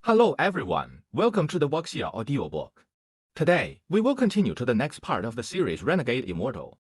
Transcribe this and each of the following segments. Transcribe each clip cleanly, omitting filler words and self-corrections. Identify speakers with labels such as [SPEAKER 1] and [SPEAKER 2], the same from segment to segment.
[SPEAKER 1] Hello everyone, welcome to the Wuxia audiobook. Today, we will continue to the next part of the series Renegade Immortal.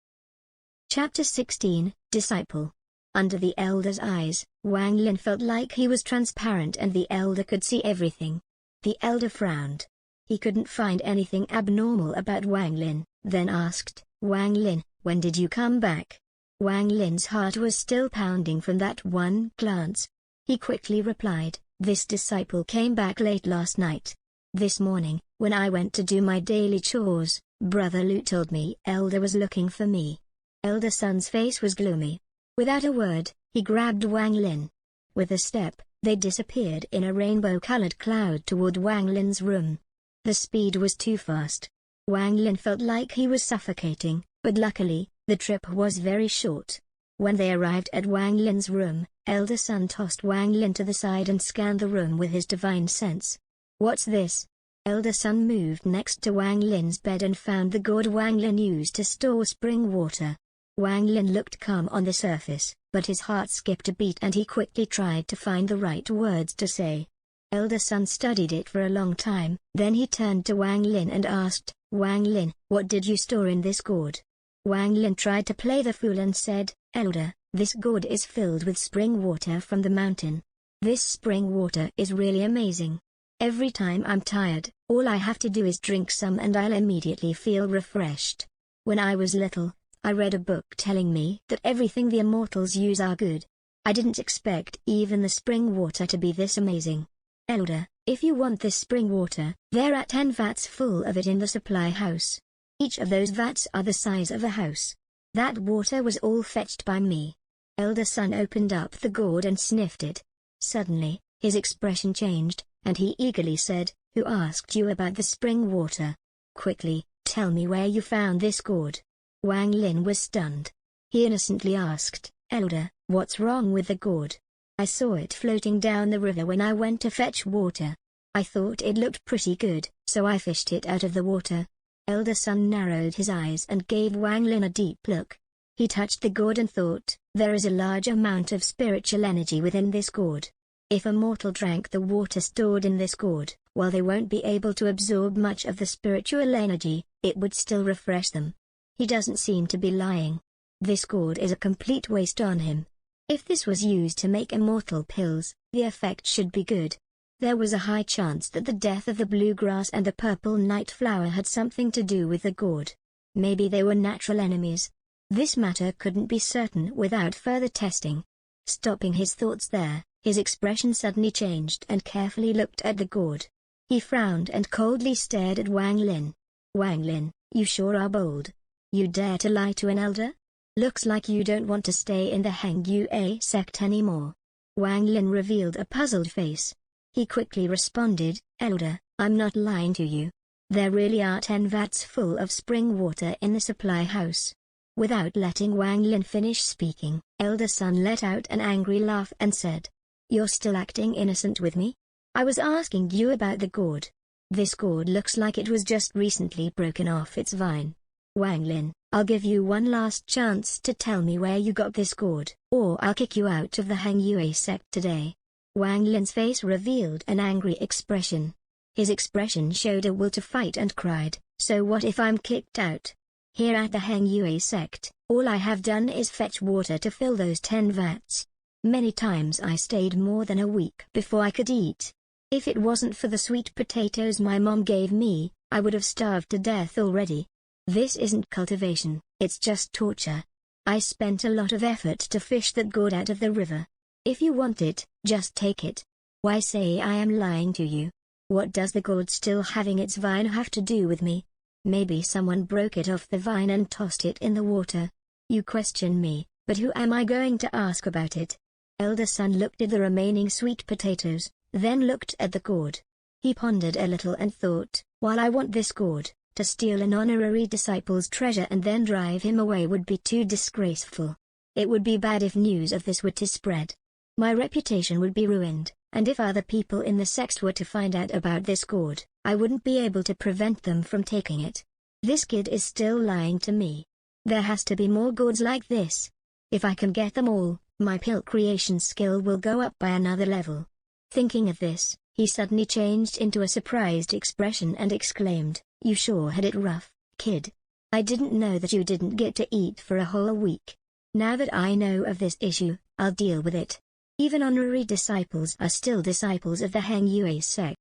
[SPEAKER 2] Chapter 16, Disciple. Under the elder's eyes, Wang Lin felt like he was transparent and the elder could see everything. The elder frowned. He couldn't find anything abnormal about Wang Lin, then asked, "Wang Lin, when did you come back?" Wang Lin's heart was still pounding from that one glance. He quickly replied, "This disciple came back late last night. This morning, when I went to do my daily chores, Brother Lu told me Elder was looking for me." Elder Sun's face was gloomy. Without a word, he grabbed Wang Lin. With a step, they disappeared in a rainbow-colored cloud toward Wang Lin's room. The speed was too fast. Wang Lin felt like he was suffocating, but luckily, the trip was very short. When they arrived at Wang Lin's room, Elder Sun tossed Wang Lin to the side and scanned the room with his divine sense. "What's this?" Elder Sun moved next to Wang Lin's bed and found the gourd Wang Lin used to store spring water. Wang Lin looked calm on the surface, but his heart skipped a beat and he quickly tried to find the right words to say. Elder Sun studied it for a long time, then he turned to Wang Lin and asked, "Wang Lin, what did you store in this gourd?" Wang Lin tried to play the fool and said, "Elder, this gourd is filled with spring water from the mountain. This spring water is really amazing. Every time I'm tired, all I have to do is drink some and I'll immediately feel refreshed. When I was little, I read a book telling me that everything the immortals use are good. I didn't expect even the spring water to be this amazing. Elder, if you want this spring water, there are 10 vats full of it in the supply house. Each of those vats are the size of a house. That water was all fetched by me." Elder Sun opened up the gourd and sniffed it. Suddenly, his expression changed, and he eagerly said, "Who asked you about the spring water? Quickly, tell me where you found this gourd." Wang Lin was stunned. He innocently asked, "Elder, what's wrong with the gourd? I saw it floating down the river when I went to fetch water. I thought it looked pretty good, so I fished it out of the water." Elder Sun narrowed his eyes and gave Wang Lin a deep look. He touched the gourd and thought, "There is a large amount of spiritual energy within this gourd. If a mortal drank the water stored in this gourd, while they won't be able to absorb much of the spiritual energy, it would still refresh them." He doesn't seem to be lying. This gourd is a complete waste on him. If this was used to make immortal pills, the effect should be good. There was a high chance that the death of the bluegrass and the purple night flower had something to do with the gourd. Maybe they were natural enemies. This matter couldn't be certain without further testing. Stopping his thoughts there, his expression suddenly changed and carefully looked at the gourd. He frowned and coldly stared at Wang Lin. "Wang Lin, you sure are bold. You dare to lie to an elder? Looks like you don't want to stay in the Heng Yue sect anymore." Wang Lin revealed a puzzled face. He quickly responded, "Elder, I'm not lying to you. There really are 10 vats full of spring water in the supply house." Without letting Wang Lin finish speaking, Elder Sun let out an angry laugh and said, "You're still acting innocent with me? I was asking you about the gourd. This gourd looks like it was just recently broken off its vine. Wang Lin, I'll give you one last chance to tell me where you got this gourd, or I'll kick you out of the Heng Yue sect today." Wang Lin's face revealed an angry expression. His expression showed a will to fight and cried, "So what if I'm kicked out? Here at the Heng Yue sect, all I have done is fetch water to fill those 10 vats. Many times I stayed more than a week before I could eat. If it wasn't for the sweet potatoes my mom gave me, I would have starved to death already. This isn't cultivation, it's just torture. I spent a lot of effort to fish that gourd out of the river. If you want it, just take it. Why say I am lying to you? What does the gourd still having its vine have to do with me? Maybe someone broke it off the vine and tossed it in the water. You question me, but who am I going to ask about it?" Elder Sun looked at the remaining sweet potatoes, then looked at the gourd. He pondered a little and thought, "While I want this gourd, to steal an honorary disciple's treasure and then drive him away would be too disgraceful. It would be bad if news of this were to spread. My reputation would be ruined, and if other people in the sect were to find out about this gourd, I wouldn't be able to prevent them from taking it. This kid is still lying to me. There has to be more gourds like this. If I can get them all, my pill creation skill will go up by another level." Thinking of this, He suddenly changed into a surprised expression and exclaimed, "You sure had it rough, kid. I didn't know that you didn't get to eat for a whole week. Now that I know of this issue, I'll deal with it." Even honorary disciples are still disciples of the Heng Yue sect.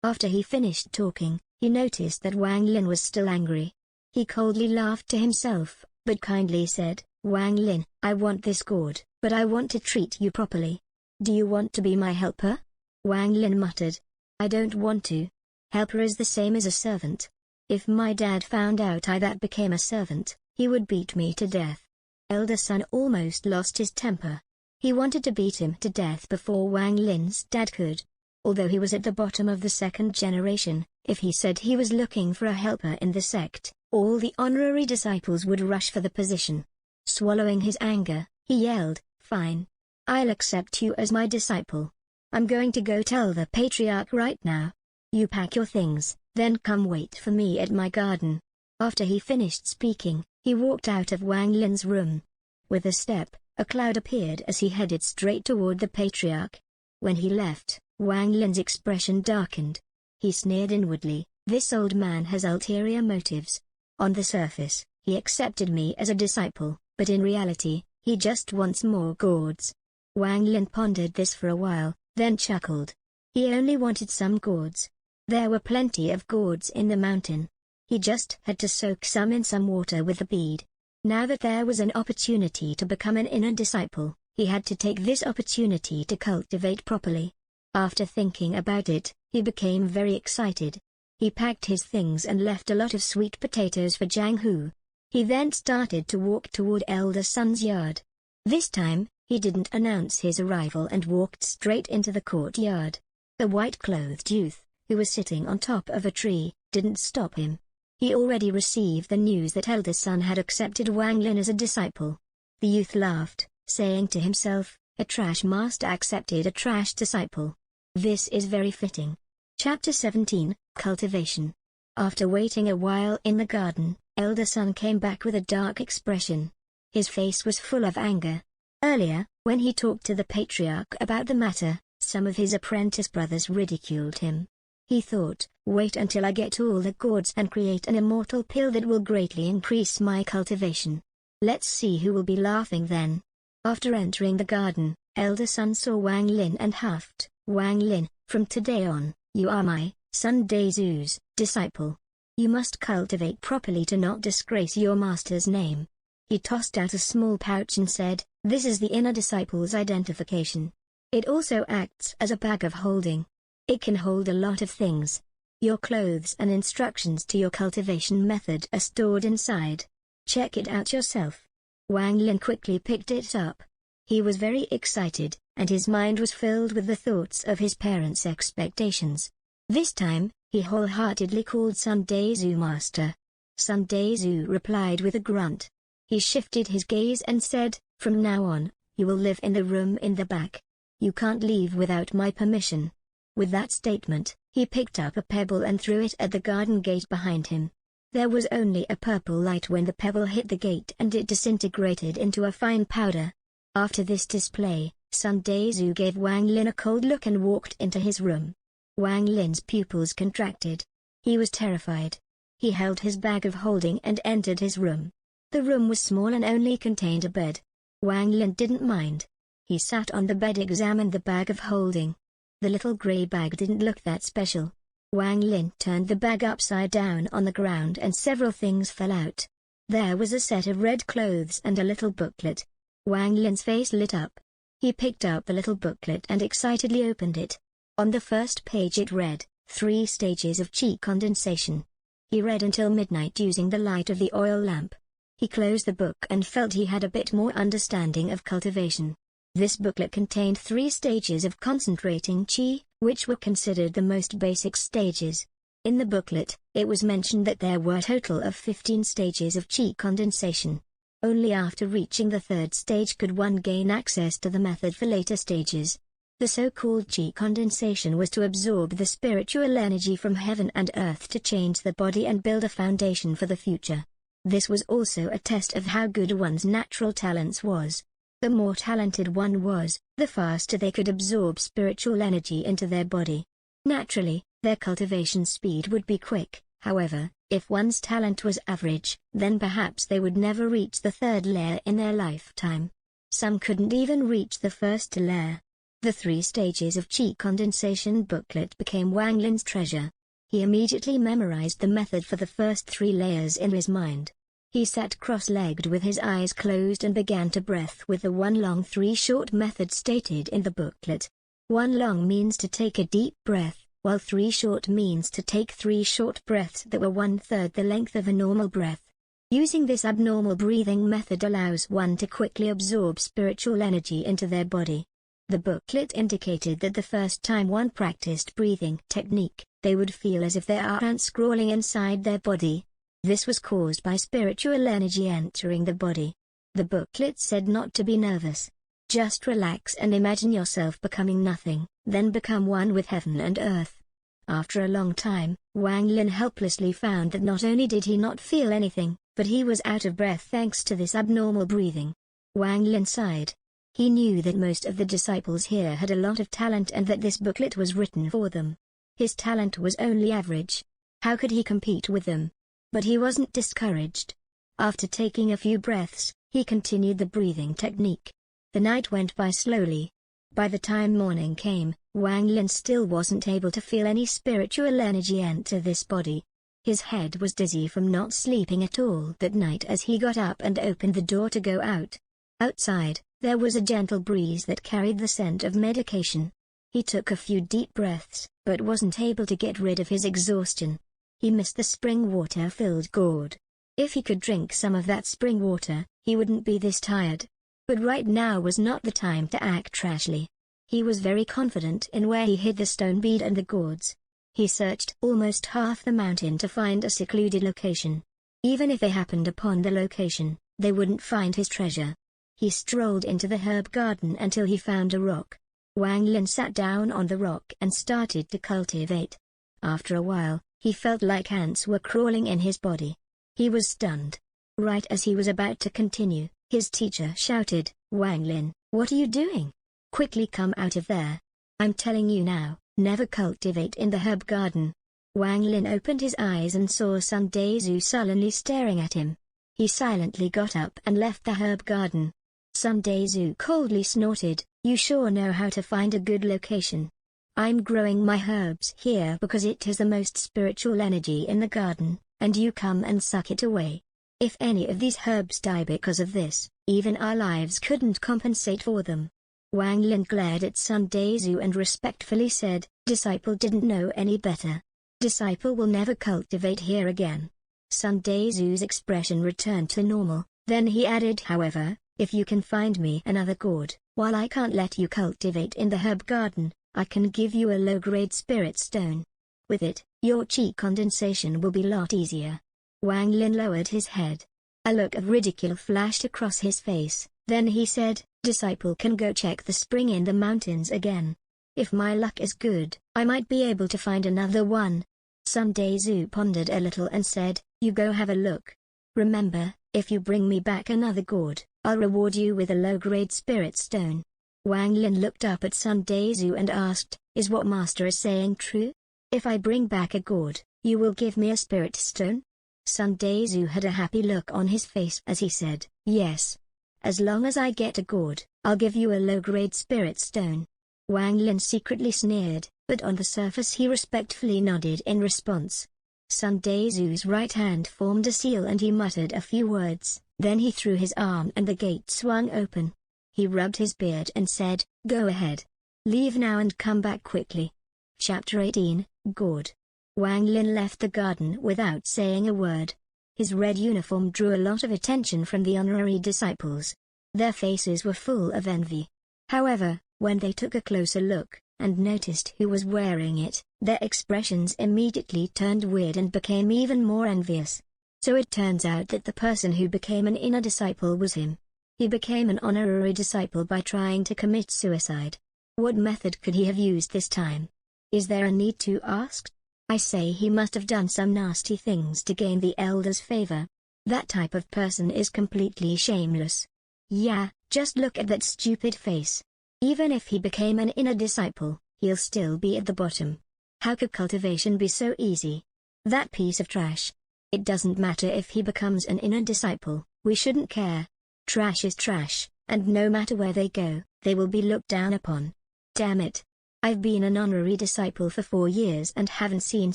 [SPEAKER 2] After he finished talking, he noticed that Wang Lin was still angry. He coldly laughed to himself, but kindly said, "Wang Lin, I want this gourd, but I want to treat you properly. Do you want to be my helper?" Wang Lin muttered, "I don't want to. Helper is the same as a servant. If my dad found out I that became a servant, he would beat me to death." Elder son almost lost his temper. He wanted to beat him to death before Wang Lin's dad could. Although he was at the bottom of the second generation, if he said he was looking for a helper in the sect, all the honorary disciples would rush for the position. Swallowing his anger, he yelled, "Fine. I'll accept you as my disciple. I'm going to go tell the patriarch right now. You pack your things, then come wait for me at my garden." After he finished speaking, he walked out of Wang Lin's room. With a step, a cloud appeared as he headed straight toward the patriarch. When he left, Wang Lin's expression darkened. He sneered inwardly, "This old man has ulterior motives. On the surface, he accepted me as a disciple, but in reality, he just wants more gourds." Wang Lin pondered this for a while, then chuckled. He only wanted some gourds. There were plenty of gourds in the mountain. He just had to soak some in some water with the bead. Now that there was an opportunity to become an inner disciple, he had to take this opportunity to cultivate properly. After thinking about it, he became very excited. He packed his things and left a lot of sweet potatoes for Jiang Hu. He then started to walk toward Elder Son's yard. This time, he didn't announce his arrival and walked straight into the courtyard. The white-clothed youth, who was sitting on top of a tree, didn't stop him. He already received the news that Elder Son had accepted Wang Lin as a disciple. The youth laughed, saying to himself, "A trash master accepted a trash disciple. This is very fitting." Chapter 17, Cultivation. After waiting a while in the garden, Elder Son came back with a dark expression. His face was full of anger. Earlier, when he talked to the patriarch about the matter, some of his apprentice brothers ridiculed him. He thought, "Wait until I get all the gourds and create an immortal pill that will greatly increase my cultivation. Let's see who will be laughing then." After entering the garden, Elder Son saw Wang Lin and huffed, "Wang Lin, from today on, you are my, son Dazu's, disciple. You must cultivate properly to not disgrace your master's name." He tossed out a small pouch and said, "This is the inner disciple's identification. It also acts as a bag of holding. It can hold a lot of things. Your clothes and instructions to your cultivation method are stored inside. Check it out yourself." Wang Lin quickly picked it up. He was very excited, and his mind was filled with the thoughts of his parents' expectations. This time, he wholeheartedly called Sun Dazu master. Sun Dazu replied with a grunt. He shifted his gaze and said, "From now on, you will live in the room in the back. You can't leave without my permission." With that statement, he picked up a pebble and threw it at the garden gate behind him. There was only a purple light when the pebble hit the gate and it disintegrated into a fine powder. After this display, Sun Dazu gave Wang Lin a cold look and walked into his room. Wang Lin's pupils contracted. He was terrified. He held his bag of holding and entered his room. The room was small and only contained a bed. Wang Lin didn't mind. He sat on the bed and examined the bag of holding. The little grey bag didn't look that special. Wang Lin turned the bag upside down on the ground and several things fell out. There was a set of red clothes and a little booklet. Wang Lin's face lit up. He picked up the little booklet and excitedly opened it. On the first page it read, 3 stages of qi condensation. He read until midnight using the light of the oil lamp. He closed the book and felt he had a bit more understanding of cultivation. This booklet contained 3 stages of concentrating qi, which were considered the most basic stages. In the booklet, it was mentioned that there were a total of 15 stages of qi condensation. Only after reaching the 3rd stage could one gain access to the method for later stages. The so-called qi condensation was to absorb the spiritual energy from heaven and earth to change the body and build a foundation for the future. This was also a test of how good one's natural talents was. The more talented one was, the faster they could absorb spiritual energy into their body. Naturally, their cultivation speed would be quick. However, if one's talent was average, then perhaps they would never reach the third layer in their lifetime. Some couldn't even reach the first layer. The 3 stages of chi condensation booklet became Wang Lin's treasure. He immediately memorized the method for the first 3 layers in his mind. He sat cross-legged with his eyes closed and began to breath with the 1 long 3 short method stated in the booklet. 1 long means to take a deep breath, while 3 short means to take 3 short breaths that were 1/3 the length of a normal breath. Using this abnormal breathing method allows one to quickly absorb spiritual energy into their body. The booklet indicated that the first time one practiced breathing technique, they would feel as if there are ants crawling inside their body. This was caused by spiritual energy entering the body. The booklet said not to be nervous. Just relax and imagine yourself becoming nothing, then become one with heaven and earth. After a long time, Wang Lin helplessly found that not only did he not feel anything, but he was out of breath thanks to this abnormal breathing. Wang Lin sighed. He knew that most of the disciples here had a lot of talent and that this booklet was written for them. His talent was only average. How could he compete with them? But he wasn't discouraged. After taking a few breaths, he continued the breathing technique. The night went by slowly. By the time morning came, Wang Lin still wasn't able to feel any spiritual energy enter this body. His head was dizzy from not sleeping at all that night as he got up and opened the door to go out. Outside, there was a gentle breeze that carried the scent of medication. He took a few deep breaths, but wasn't able to get rid of his exhaustion. He missed the spring water-filled gourd. If he could drink some of that spring water, he wouldn't be this tired. But right now was not the time to act trashly. He was very confident in where he hid the stone bead and the gourds. He searched almost half the mountain to find a secluded location. Even if they happened upon the location, they wouldn't find his treasure. He strolled into the herb garden until he found a rock. Wang Lin sat down on the rock and started to cultivate. After a while, he felt like ants were crawling in his body. He was stunned. Right as he was about to continue, his teacher shouted, "Wang Lin, what are you doing? Quickly come out of there. I'm telling you now, never cultivate in the herb garden." Wang Lin opened his eyes and saw Sun Daizhu sullenly staring at him. He silently got up and left the herb garden. Sun Daizhu coldly snorted, "You sure know how to find a good location. I'm growing my herbs here because it has the most spiritual energy in the garden, and you come and suck it away. If any of these herbs die because of this, even our lives couldn't compensate for them." Wang Lin glared at Sun Daizhu and respectfully said, "Disciple didn't know any better. Disciple will never cultivate here again." Sun Daizhu's expression returned to normal, then he added, "However, if you can find me another gourd, while I can't let you cultivate in the herb garden, I can give you a low-grade spirit stone. With it, your chi condensation will be a lot easier." Wang Lin lowered his head. A look of ridicule flashed across his face, then he said, "Disciple can go check the spring in the mountains again. If my luck is good, I might be able to find another one." Sun Daizhu pondered a little and said, "You go have a look. Remember, if you bring me back another gourd, I'll reward you with a low-grade spirit stone." Wang Lin looked up at Sun Daizhu and asked, "Is what master is saying true? If I bring back a gourd, you will give me a spirit stone?" Sun Daizhu had a happy look on his face as he said, "Yes. As long as I get a gourd, I'll give you a low-grade spirit stone." Wang Lin secretly sneered, but on the surface he respectfully nodded in response. Sun Daizhu's right hand formed a seal and he muttered a few words, then he threw his arm and the gate swung open. He rubbed his beard and said, "Go ahead. Leave now and come back quickly." Chapter 18, Gourd. Wang Lin left the garden without saying a word. His red uniform drew a lot of attention from the honorary disciples. Their faces were full of envy. However, when they took a closer look, and noticed who was wearing it, their expressions immediately turned weird and became even more envious. So it turns out that the person who became an inner disciple was him. He became an honorary disciple by trying to commit suicide. What method could he have used this time? Is there a need to ask? I say he must have done some nasty things to gain the elder's favor. That type of person is completely shameless. Yeah, just look at that stupid face. Even if he became an inner disciple, he'll still be at the bottom. How could cultivation be so easy? That piece of trash. It doesn't matter if he becomes an inner disciple, we shouldn't care. Trash is trash, and no matter where they go, they will be looked down upon. Damn it. I've been an honorary disciple for 4 years and haven't seen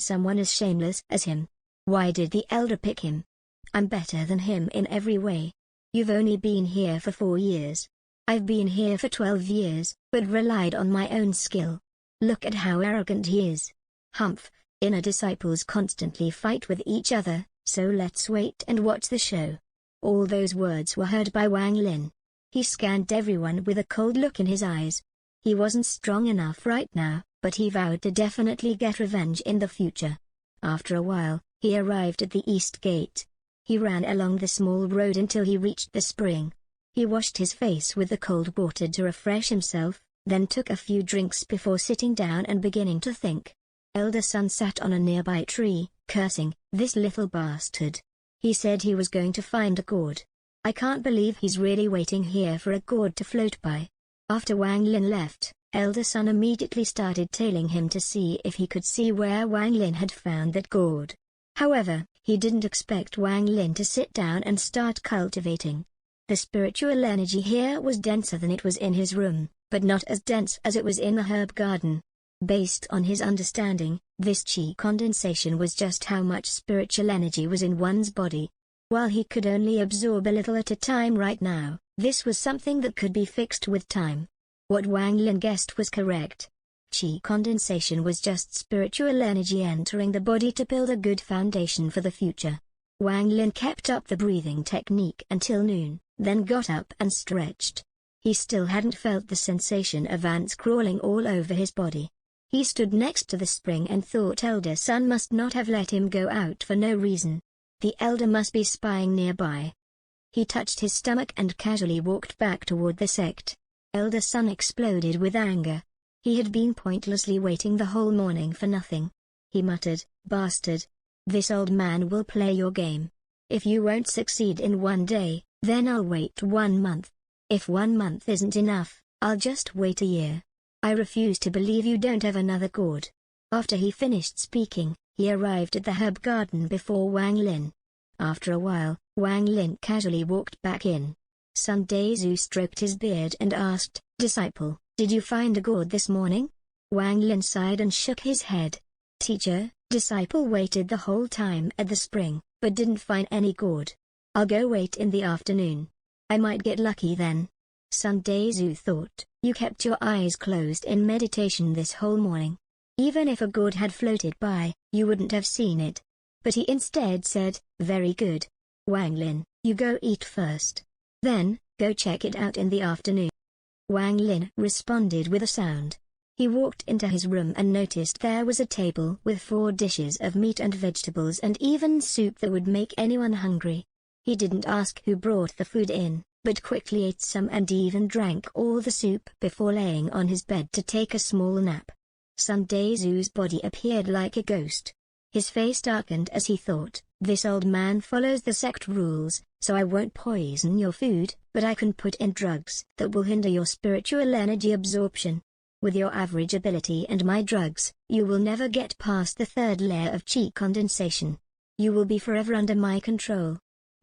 [SPEAKER 2] someone as shameless as him. Why did the elder pick him? I'm better than him in every way. You've only been here for 4 years. I've been here for 12 years, but relied on my own skill. Look at how arrogant he is. Humph, inner disciples constantly fight with each other, so let's wait and watch the show. All those words were heard by Wang Lin. He scanned everyone with a cold look in his eyes. He wasn't strong enough right now, but he vowed to definitely get revenge in the future. After a while, he arrived at the east gate. He ran along the small road until he reached the spring. He washed his face with the cold water to refresh himself, then took a few drinks before sitting down and beginning to think. Elder Sun sat on a nearby tree, cursing, "This little bastard. He said he was going to find a gourd. I can't believe he's really waiting here for a gourd to float by." After Wang Lin left, Elder Sun immediately started tailing him to see if he could see where Wang Lin had found that gourd. However, he didn't expect Wang Lin to sit down and start cultivating. The spiritual energy here was denser than it was in his room, but not as dense as it was in the herb garden. Based on his understanding, this chi condensation was just how much spiritual energy was in one's body. While he could only absorb a little at a time right now, this was something that could be fixed with time. What Wang Lin guessed was correct. Chi condensation was just spiritual energy entering the body to build a good foundation for the future. Wang Lin kept up the breathing technique until noon, then got up and stretched. He still hadn't felt the sensation of ants crawling all over his body. He stood next to the spring and thought Elder Sun must not have let him go out for no reason. The elder must be spying nearby. He touched his stomach and casually walked back toward the sect. Elder Sun exploded with anger. He had been pointlessly waiting the whole morning for nothing. He muttered, "Bastard. This old man will play your game. If you won't succeed in 1 day, then I'll wait 1 month. If 1 month isn't enough, I'll just wait a year. I refuse to believe you don't have another gourd." After he finished speaking, he arrived at the herb garden before Wang Lin. After a while, Wang Lin casually walked back in. Sun Dazu stroked his beard and asked, "Disciple, did you find a gourd this morning?" Wang Lin sighed and shook his head. "Teacher, disciple waited the whole time at the spring, but didn't find any gourd. I'll go wait in the afternoon. I might get lucky then." Sun Dazu thought, "You kept your eyes closed in meditation this whole morning. Even if a gourd had floated by, you wouldn't have seen it." But he instead said, "Very good. Wang Lin, you go eat first. Then, go check it out in the afternoon." Wang Lin responded with a sound. He walked into his room and noticed there was a table with 4 dishes of meat and vegetables and even soup that would make anyone hungry. He didn't ask who brought the food in, but quickly ate some and even drank all the soup before laying on his bed to take a small nap. Sun Dazu's body appeared like a ghost. His face darkened as he thought, "This old man follows the sect rules, so I won't poison your food, but I can put in drugs that will hinder your spiritual energy absorption. With your average ability and my drugs, you will never get past the 3rd layer of chi condensation. You will be forever under my control."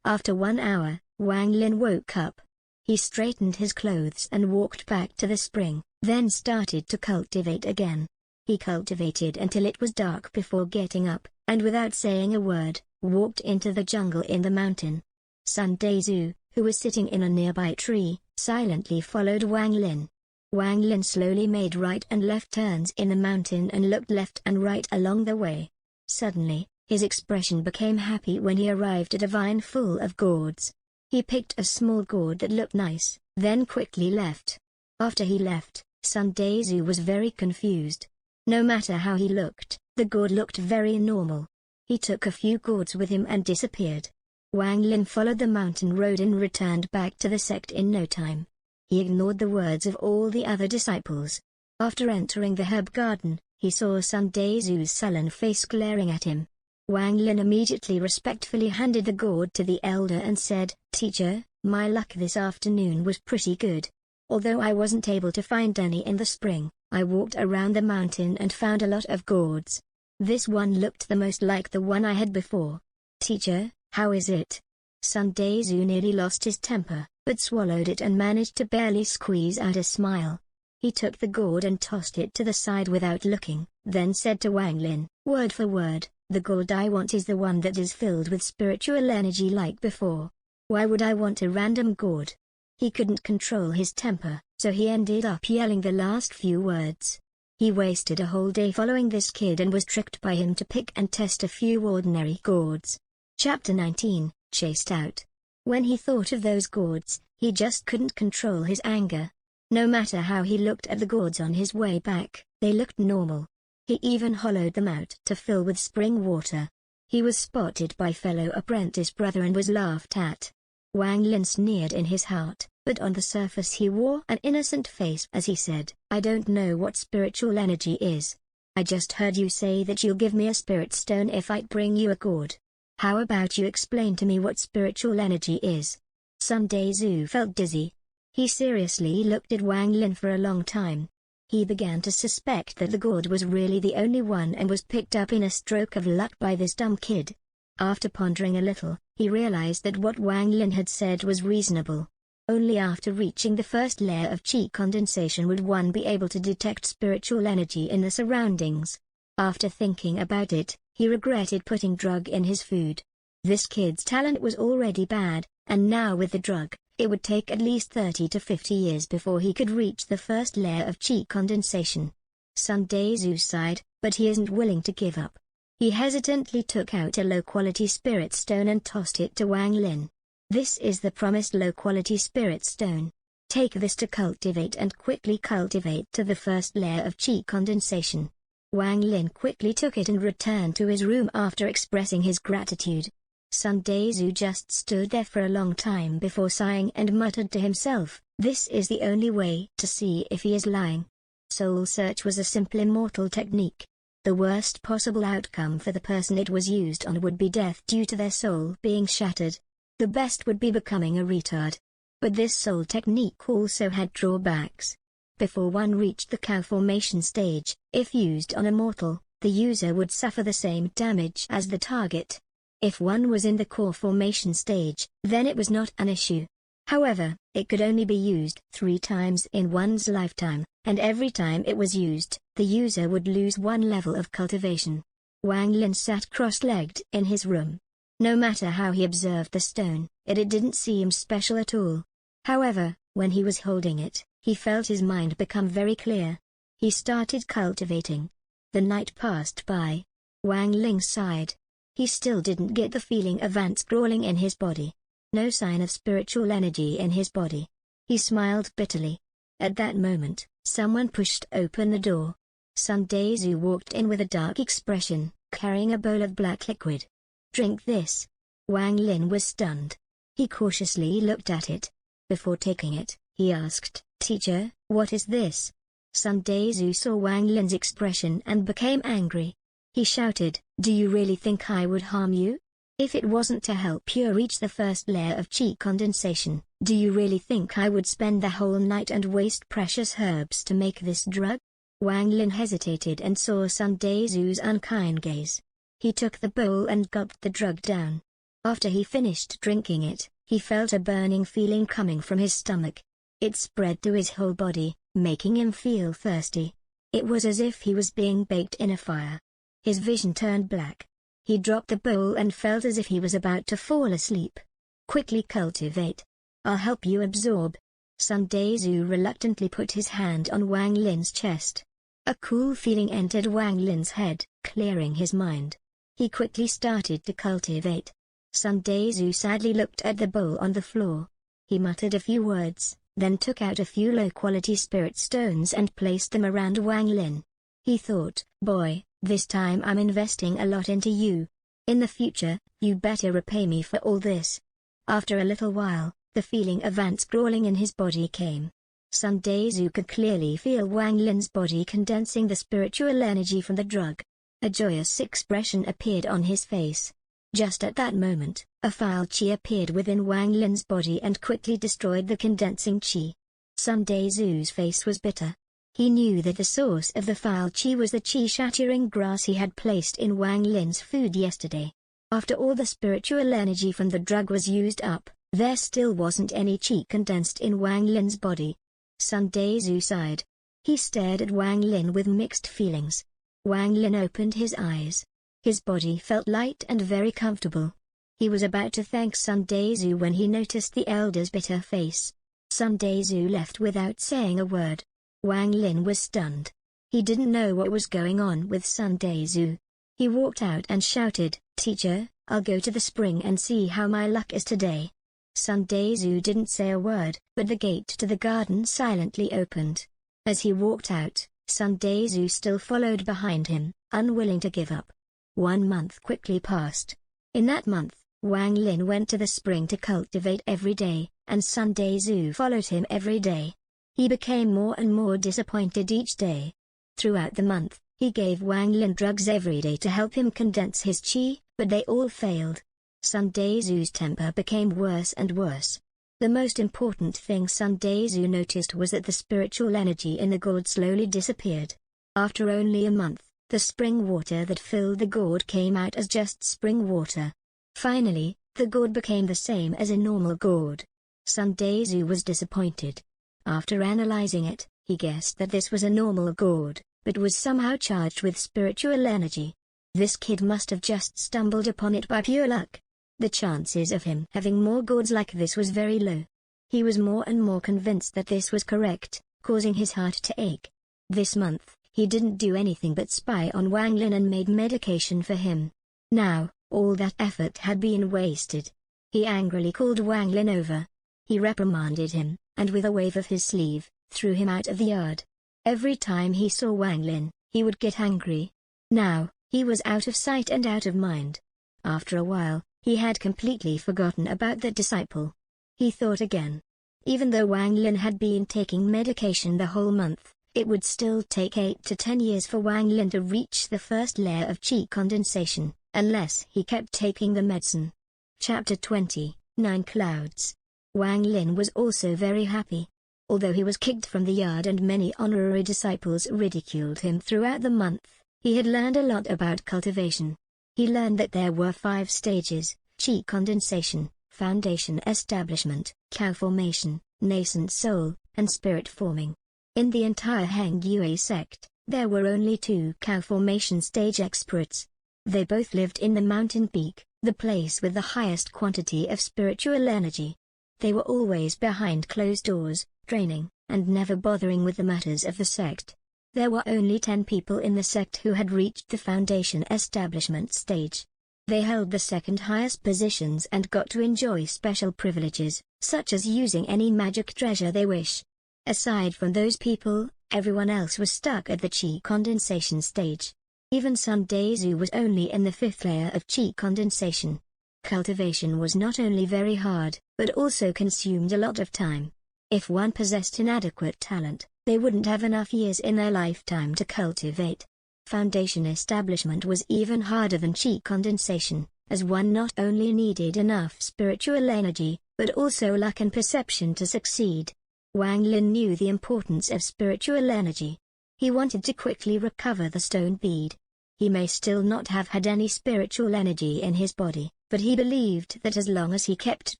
[SPEAKER 2] After 1 hour, Wang Lin woke up. He straightened his clothes and walked back to the spring, then started to cultivate again. He cultivated until it was dark before getting up, and without saying a word, walked into the jungle in the mountain. Sun Dazu, who was sitting in a nearby tree, silently followed Wang Lin. Wang Lin slowly made right and left turns in the mountain and looked left and right along the way. Suddenly, his expression became happy when he arrived at a vine full of gourds. He picked a small gourd that looked nice, then quickly left. After he left, Sun Dazu was very confused. No matter how he looked, the gourd looked very normal. He took a few gourds with him and disappeared. Wang Lin followed the mountain road and returned back to the sect in no time. He ignored the words of all the other disciples. After entering the herb garden, he saw Sun Dazu's sullen face glaring at him. Wang Lin immediately respectfully handed the gourd to the elder and said, "Teacher, my luck this afternoon was pretty good. Although I wasn't able to find any in the spring, I walked around the mountain and found a lot of gourds. This one looked the most like the one I had before. Teacher, how is it? Sunday Zhu nearly lost his temper, but swallowed it and managed to barely squeeze out a smile. He took the gourd and tossed it to the side without looking, then said to Wang Lin, word for word, the gourd I want is the one that is filled with spiritual energy like before. Why would I want a random gourd? He couldn't control his temper, so he ended up yelling the last few words. He wasted a whole day following this kid and was tricked by him to pick and test a few ordinary gourds. Chapter 19, Chased Out. When he thought of those gourds, he just couldn't control his anger. No matter how he looked at the gourds on his way back, they looked normal. He even hollowed them out to fill with spring water. He was spotted by fellow apprentice brother and was laughed at. Wang Lin sneered in his heart, but on the surface he wore an innocent face as he said, I don't know what spiritual energy is. I just heard you say that you'll give me a spirit stone if I bring you a gourd. How about you explain to me what spiritual energy is? Sunday Zhu felt dizzy. He seriously looked at Wang Lin for a long time. He began to suspect that the gourd was really the only one and was picked up in a stroke of luck by this dumb kid. After pondering a little, he realized that what Wang Lin had said was reasonable. Only after reaching the first layer of qi condensation would one be able to detect spiritual energy in the surroundings. After thinking about it, he regretted putting drug in his food. This kid's talent was already bad, and now with the drug, it would take at least 30 to 50 years before he could reach the first layer of qi condensation. Sunday Zhu sighed, but he isn't willing to give up. He hesitantly took out a low-quality spirit stone and tossed it to Wang Lin. This is the promised low-quality spirit stone. Take this to cultivate and quickly cultivate to the first layer of qi condensation. Wang Lin quickly took it and returned to his room after expressing his gratitude. Sunday Zhu just stood there for a long time before sighing and muttered to himself, this is the only way to see if he is lying. Soul search was a simple immortal technique. The worst possible outcome for the person it was used on would be death due to their soul being shattered. The best would be becoming a retard. But this soul technique also had drawbacks. Before one reached the cow formation stage, if used on a mortal, the user would suffer the same damage as the target. If one was in the core formation stage, then it was not an issue. However, it could only be used 3 times in one's lifetime, and every time it was used, the user would lose 1 level of cultivation. Wang Lin sat cross-legged in his room. No matter how he observed the stone, it didn't seem special at all. However, when he was holding it, he felt his mind become very clear. He started cultivating. The night passed by. Wang Ling sighed. He still didn't get the feeling of ants crawling in his body. No sign of spiritual energy in his body. He smiled bitterly. At that moment, someone pushed open the door. Sunday Zhu walked in with a dark expression, carrying a bowl of black liquid. Drink this. Wang Lin was stunned. He cautiously looked at it. Before taking it, he asked, Teacher, what is this? Sunday Zhu saw Wang Lin's expression and became angry. He shouted, do you really think I would harm you? If it wasn't to help you reach the first layer of qi condensation, do you really think I would spend the whole night and waste precious herbs to make this drug? Wang Lin hesitated and saw Sunday Zhu's unkind gaze. He took the bowl and gulped the drug down. After he finished drinking it, he felt a burning feeling coming from his stomach. It spread to his whole body, making him feel thirsty. It was as if he was being baked in a fire. His vision turned black. He dropped the bowl and felt as if he was about to fall asleep. Quickly cultivate. I'll help you absorb. Sunday Zhu reluctantly put his hand on Wang Lin's chest. A cool feeling entered Wang Lin's head, clearing his mind. He quickly started to cultivate. Sunday Zhu sadly looked at the bowl on the floor. He muttered a few words, then took out a few low-quality spirit stones and placed them around Wang Lin. He thought, boy, this time I'm investing a lot into you. In the future, you better repay me for all this. After a little while, the feeling of ants crawling in his body came. Sunday Zhu could clearly feel Wang Lin's body condensing the spiritual energy from the drug. A joyous expression appeared on his face. Just at that moment, a foul qi appeared within Wang Lin's body and quickly destroyed the condensing qi. Sunday Zhu's face was bitter. He knew that the source of the foul qi was the qi-shattering grass he had placed in Wang Lin's food yesterday. After all the spiritual energy from the drug was used up, there still wasn't any qi condensed in Wang Lin's body. Sun Dazu sighed. He stared at Wang Lin with mixed feelings. Wang Lin opened his eyes. His body felt light and very comfortable. He was about to thank Sun Dazu when he noticed the elder's bitter face. Sun Dazu left without saying a word. Wang Lin was stunned. He didn't know what was going on with Sun Dazu. He walked out and shouted, "Teacher, I'll go to the spring and see how my luck is today." Sun Dazu didn't say a word, but the gate to the garden silently opened. As he walked out, Sun Dazu still followed behind him, unwilling to give up. 1 month quickly passed. In that month, Wang Lin went to the spring to cultivate every day, and Sun Dazu followed him every day. He became more and more disappointed each day. Throughout the month, he gave Wang Lin drugs every day to help him condense his qi, but they all failed. Sun Dazu's temper became worse and worse. The most important thing Sun Dazu noticed was that the spiritual energy in the gourd slowly disappeared. After only a month, the spring water that filled the gourd came out as just spring water. Finally, the gourd became the same as a normal gourd. Sun Dazu was disappointed. After analyzing it, he guessed that this was a normal gourd, but was somehow charged with spiritual energy. This kid must have just stumbled upon it by pure luck. The chances of him having more gourds like this was very low. He was more and more convinced that this was correct, causing his heart to ache. This month, he didn't do anything but spy on Wang Lin and made medication for him. Now, all that effort had been wasted. He angrily called Wang Lin over. He reprimanded him, and with a wave of his sleeve, threw him out of the yard. Every time he saw Wang Lin, he would get angry. Now, he was out of sight and out of mind. After a while, he had completely forgotten about the disciple. He thought again. Even though Wang Lin had been taking medication the whole month, it would still take 8 to 10 years for Wang Lin to reach the first layer of qi condensation, unless he kept taking the medicine. Chapter 20, 9 Clouds. Wang Lin was also very happy. Although he was kicked from the yard and many honorary disciples ridiculed him throughout the month, he had learned a lot about cultivation. He learned that there were 5 stages: qi condensation, foundation establishment, cow formation, nascent soul, and spirit forming. In the entire Heng Yue sect, there were only 2 cow formation stage experts. They both lived in the mountain peak, the place with the highest quantity of spiritual energy. They were always behind closed doors, training, and never bothering with the matters of the sect. There were only 10 people in the sect who had reached the foundation establishment stage. They held the second highest positions and got to enjoy special privileges, such as using any magic treasure they wish. Aside from those people, everyone else was stuck at the qi condensation stage. Even Sun Dazu was only in the 5th layer of qi condensation. Cultivation was not only very hard, but also consumed a lot of time. If one possessed inadequate talent, they wouldn't have enough years in their lifetime to cultivate. Foundation establishment was even harder than qi condensation, as one not only needed enough spiritual energy, but also luck and perception to succeed. Wang Lin knew the importance of spiritual energy. He wanted to quickly recover the stone bead. He may still not have had any spiritual energy in his body, but he believed that as long as he kept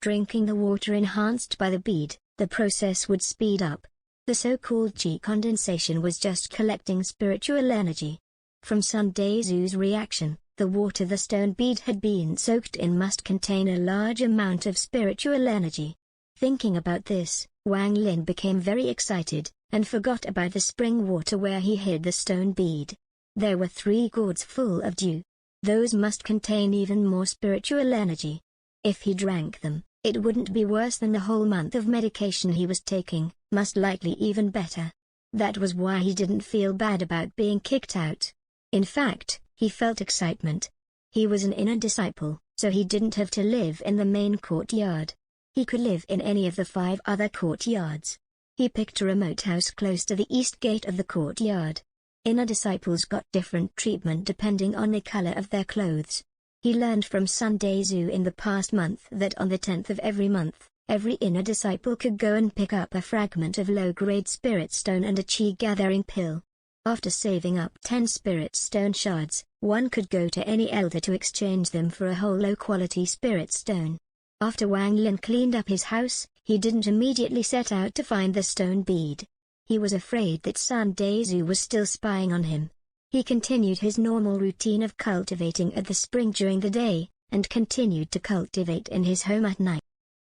[SPEAKER 2] drinking the water enhanced by the bead, the process would speed up. The so-called qi condensation was just collecting spiritual energy. From Sun Dazu's reaction, the water the stone bead had been soaked in must contain a large amount of spiritual energy. Thinking about this, Wang Lin became very excited, and forgot about the spring water where he hid the stone bead. There were 3 gourds full of dew. Those must contain even more spiritual energy. If he drank them, it wouldn't be worse than the whole month of medication he was taking, most likely even better. That was why he didn't feel bad about being kicked out. In fact, he felt excitement. He was an inner disciple, so he didn't have to live in the main courtyard. He could live in any of the 5 other courtyards. He picked a remote house close to the east gate of the courtyard. Inner disciples got different treatment depending on the color of their clothes. He learned from Sun Dazu in the past month that on the 10th of every month, every inner disciple could go and pick up a fragment of low-grade spirit stone and a chi-gathering pill. After saving up 10 spirit stone shards, one could go to any elder to exchange them for a whole low-quality spirit stone. After Wang Lin cleaned up his house, he didn't immediately set out to find the stone bead. He was afraid that Sun Dazu was still spying on him. He continued his normal routine of cultivating at the spring during the day, and continued to cultivate in his home at night.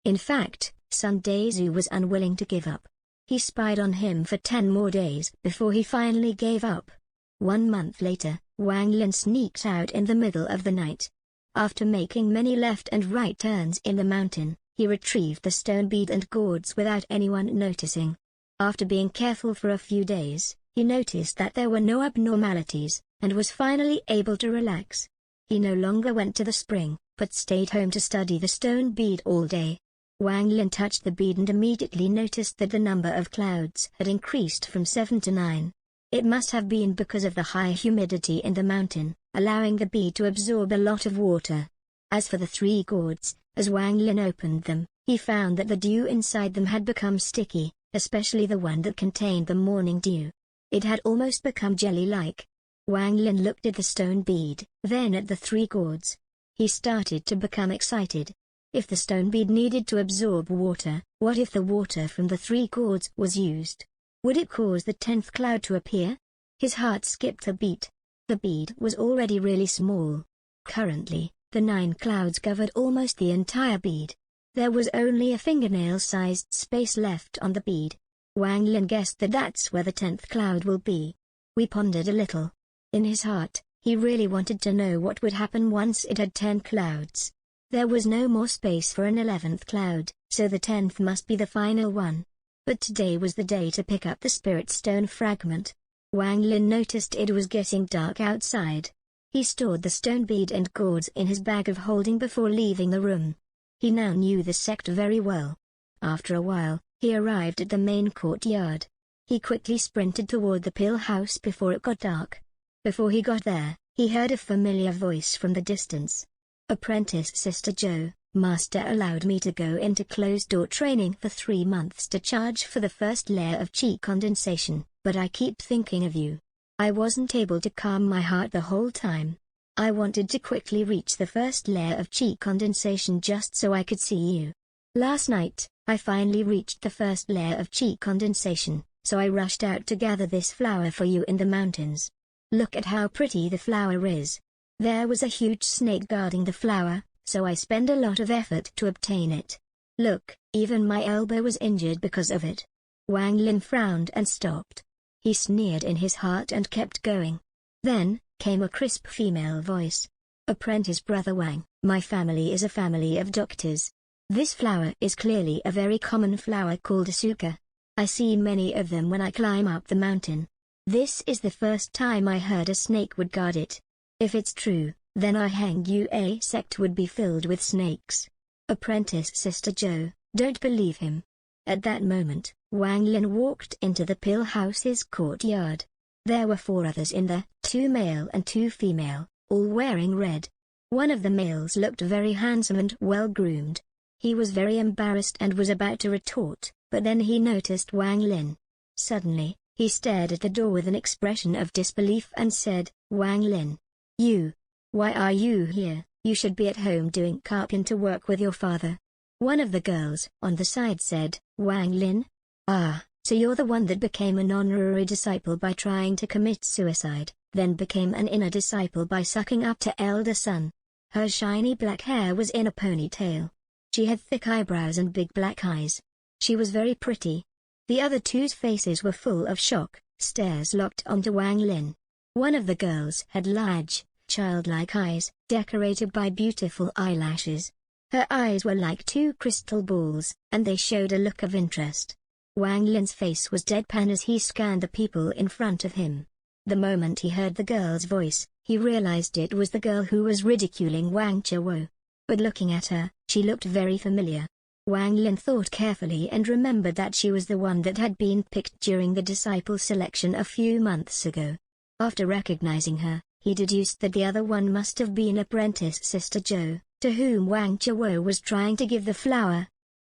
[SPEAKER 2] In fact, Sun Dazu was unwilling to give up. He spied on him for 10 more days before he finally gave up. 1 month later, Wang Lin sneaked out in the middle of the night. After making many left and right turns in the mountain, he retrieved the stone bead and gourds without anyone noticing. After being careful for a few days, he noticed that there were no abnormalities, and was finally able to relax. He no longer went to the spring, but stayed home to study the stone bead all day. Wang Lin touched the bead and immediately noticed that the number of clouds had increased from 7 to 9. It must have been because of the high humidity in the mountain, allowing the bead to absorb a lot of water. As for the 3 gourds, as Wang Lin opened them, he found that the dew inside them had become sticky, especially the one that contained the morning dew. It had almost become jelly-like. Wang Lin looked at the stone bead, then at the 3 gourds. He started to become excited. If the stone bead needed to absorb water, what if the water from the 3 gourds was used? Would it cause the 10th cloud to appear? His heart skipped a beat. The bead was already really small. Currently, the 9 clouds covered almost the entire bead. There was only a fingernail-sized space left on the bead. Wang Lin guessed that that's where the 10th cloud will be. We pondered a little. In his heart, he really wanted to know what would happen once it had 10 clouds. There was no more space for an 11th cloud, so the 10th must be the final one. But today was the day to pick up the spirit stone fragment. Wang Lin noticed it was getting dark outside. He stored the stone bead and gourds in his bag of holding before leaving the room. He now knew the sect very well. After a while, he arrived at the main courtyard. He quickly sprinted toward the pill house before it got dark. Before he got there, he heard a familiar voice from the distance. "Apprentice Sister Joe, Master allowed me to go into closed-door training for 3 months to charge for the first layer of chi condensation, but I keep thinking of you. I wasn't able to calm my heart the whole time. I wanted to quickly reach the first layer of chi condensation just so I could see you. Last night, I finally reached the first layer of chi condensation, so I rushed out to gather this flower for you in the mountains. Look at how pretty the flower is. There was a huge snake guarding the flower, so I spent a lot of effort to obtain it. Look, even my elbow was injured because of it." Wang Lin frowned and stopped. He sneered in his heart and kept going. Then came a crisp female voice. "Apprentice Brother Wang, my family is a family of doctors. This flower is clearly a very common flower called asuka. I see many of them when I climb up the mountain. This is the first time I heard a snake would guard it. If it's true, then our Hang Yue sect would be filled with snakes. Apprentice Sister Joe, don't believe him." At that moment, Wang Lin walked into the pill house's courtyard. There were 4 others in there, 2 male and 2 female, all wearing red. One of the males looked very handsome and well-groomed. He was very embarrassed and was about to retort, but then he noticed Wang Lin. Suddenly, he stared at the door with an expression of disbelief and said, "Wang Lin. You. Why are you here? You should be at home doing carpenter work with your father." One of the girls on the side said, "Wang Lin? Ah, so you're the one that became an honorary disciple by trying to commit suicide, then became an inner disciple by sucking up to Elder Sun." Her shiny black hair was in a ponytail. She had thick eyebrows and big black eyes. She was very pretty. The other 2's faces were full of shock, stares locked onto Wang Lin. One of the girls had large, childlike eyes, decorated by beautiful eyelashes. Her eyes were like 2 crystal balls, and they showed a look of interest. Wang Lin's face was deadpan as he scanned the people in front of him. The moment he heard the girl's voice, he realized it was the girl who was ridiculing Wang Chiwo. But looking at her, she looked very familiar. Wang Lin thought carefully and remembered that she was the one that had been picked during the disciple selection a few months ago. After recognizing her, he deduced that the other one must have been Apprentice Sister Joe, to whom Wang Chiwo was trying to give the flower,